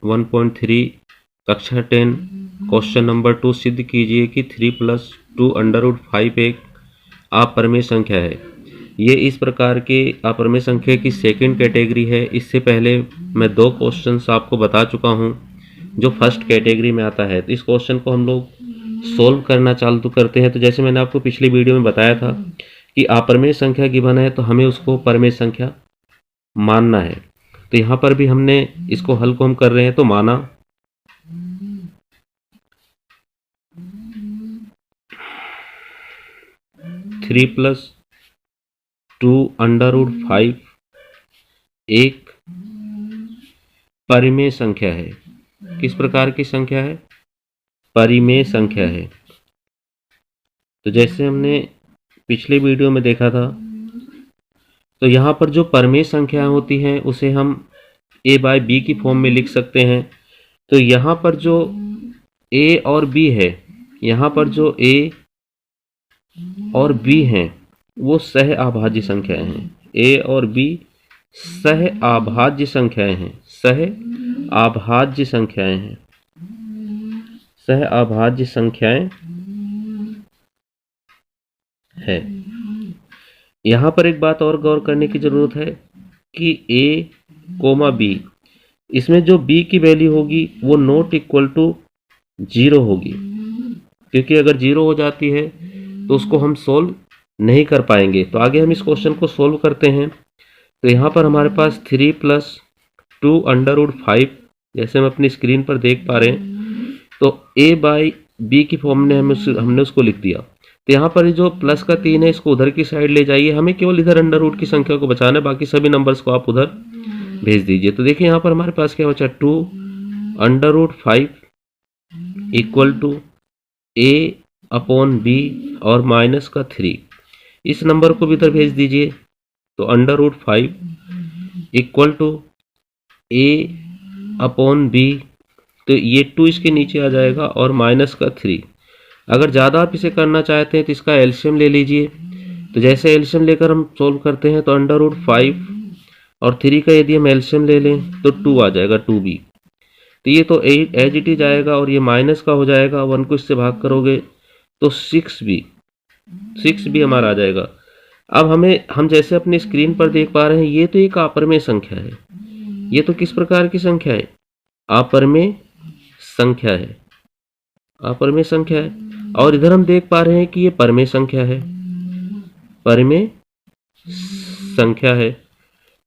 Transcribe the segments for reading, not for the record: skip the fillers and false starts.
1.3 कक्षा 10 question number 2 सिद्ध कीजिए कि 3+2√5 एक अपरिमेय संख्या है। ये इस प्रकार के अपरिमेय संख्या की सेकंड कैटेगरी है। इससे पहले मैं 2 क्वेश्चंस आपको बता चुका हूँ जो फर्स्ट कैटेगरी में आता है। तो इस क्वेश्चन को हम लोग सोल्व करना चालू करते हैं। तो जैसे मैंने आपको पिछली वीडियो में बताया था कि अपरिमेय संख्या गिवन है तो हमें उसको परिमेय संख्या मानना है। तो यहाँ पर भी हमने इसको हल को हम कर रहे हैं तो माना 3+2√5 एक परिमेय संख्या है। किस प्रकार की संख्या है? परिमेय संख्या है। तो जैसे हमने पिछले वीडियो में देखा था, तो यहाँ पर जो परिमेय संख्या होती हैं उसे हम a/b की फॉर्म में लिख सकते हैं। तो यहाँ पर जो a और b है, यहाँ पर जो a और b हैं वो सह अभाज्य संख्याएं हैं। a और b सह अभाज्य संख्याएं हैं। सह अभाज्य संख्याएं हैं। सह अभाज्य संख्याएं है। यहाँ पर एक बात और गौर करने की जरूरत है कि a, b, इसमें जो b की वैल्यू होगी वो नॉट इक्वल टू 0 होगी, क्योंकि अगर 0 हो जाती है तो उसको हम सोल्व नहीं कर पाएंगे। तो आगे हम इस क्वेश्चन को सोल्व करते हैं। तो यहाँ पर हमारे पास 3+2√5 जैसे हम अपनी स्क्रीन पर देख पा रहे हैं, तो a/b की फॉर्म में हमने उसको लिख दिया। तो यहाँ पर जो प्लस का 3 है इसको उधर की साइड ले जाइए। हमें केवल इधर अंडर रूट की संख्या को बचाना है, बाकी सभी नंबर्स को आप उधर भेज दीजिए। तो देखिए यहाँ पर हमारे पास क्या बचा, 2√5 इक्वल टू a/b और माइनस का 3। इस नंबर को भी इधर भेज दीजिए। तो √5 इक्वल टू a/b, तो ये 2 इसके नीचे आ जाएगा और माइनस का 3। अगर ज़्यादा आप इसे करना चाहते हैं तो इसका एलसीएम ले लीजिए। तो जैसे एलसीएम लेकर हम सोल्व करते हैं तो √5 और 3 का यदि हम एलसीएम ले लें तो 2 आ जाएगा, 2b। तो ये तो एज इट इज आएगा और ये माइनस का हो जाएगा। 1 को इससे भाग करोगे तो 6b हमारा आ जाएगा। अब हम जैसे अपनी स्क्रीन पर देख पा रहे हैं ये तो एक अपरिमेय संख्या है। ये तो किस प्रकार की संख्या है? अपरिमेय संख्या है। अपरिमेय संख्या है। और इधर हम देख पा रहे हैं कि ये परिमेय संख्या है। परिमेय संख्या है।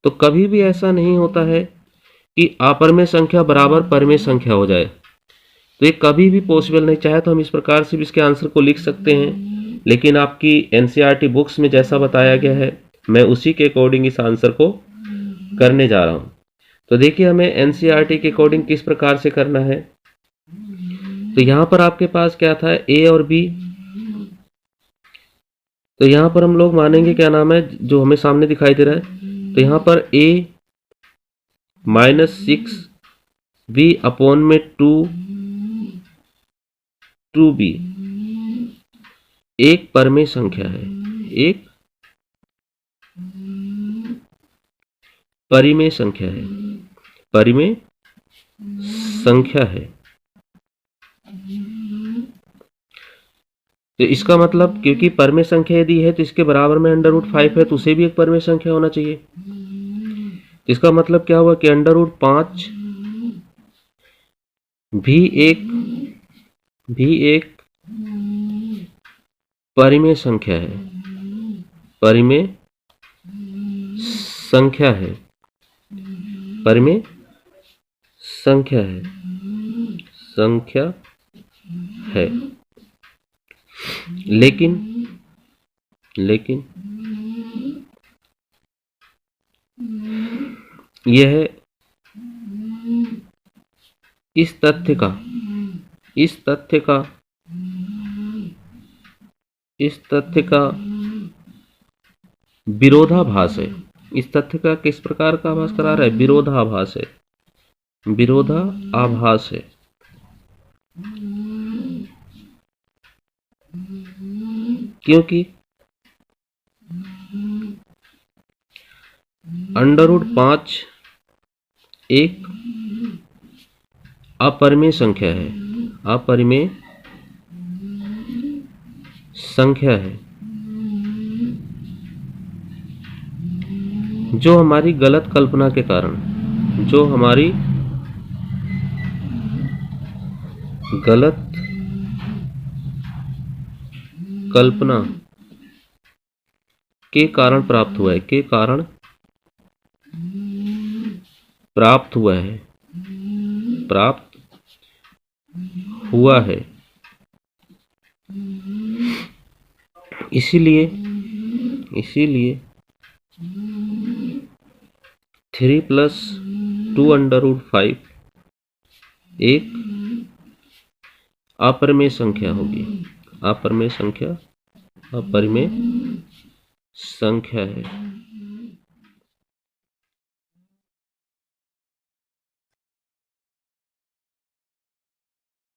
तो कभी भी ऐसा नहीं होता है कि अपरिमेय संख्या बराबर परिमेय संख्या हो जाए। तो ये कभी भी पॉसिबल नहीं। चाहे तो हम इस प्रकार से भी इसके आंसर को लिख सकते हैं, लेकिन आपकी एनसीईआरटी बुक्स में जैसा बताया गया है मैं उसी के अकॉर्डिंग इस आंसर को करने जा रहा हूं। तो देखिए हमें एनसीईआरटी के अकॉर्डिंग किस प्रकार से करना है। तो यहां पर आपके पास क्या था, a और b। तो यहां पर हम लोग मानेंगे क्या नाम है जो हमें सामने दिखाई दे रहा है। तो यहां पर a -6b अपॉन में 2b एक परिमेय संख्या है। एक परिमेय संख्या है। परिमेय संख्या है। तो इसका मतलब क्योंकि परिमेय संख्या यदि है तो इसके बराबर में √5 है तो उसे भी एक परिमेय संख्या होना चाहिए। तो इसका मतलब क्या हुआ कि √5 भी एक परिमेय संख्या है। परिमेय संख्या है। परिमेय संख्या है। संख्या है। लेकिन यह इस तथ्य का विरोधाभास है। इस तथ्य का किस प्रकार का आभास करा रहा है? विरोधाभास है। विरोधाभास है। क्योंकि √5 एक अपरिमेय संख्या है, अपरिमेय संख्या है जो हमारी गलत कल्पना के कारण, जो हमारी गलत कल्पना के कारण प्राप्त हुआ है, के कारण प्राप्त हुआ है, प्राप्त हुआ है। इसीलिए 3 + 2√5 एक अपरिमेय संख्या होगी, अपरिमेय संख्या, अपरिमेय संख्या है।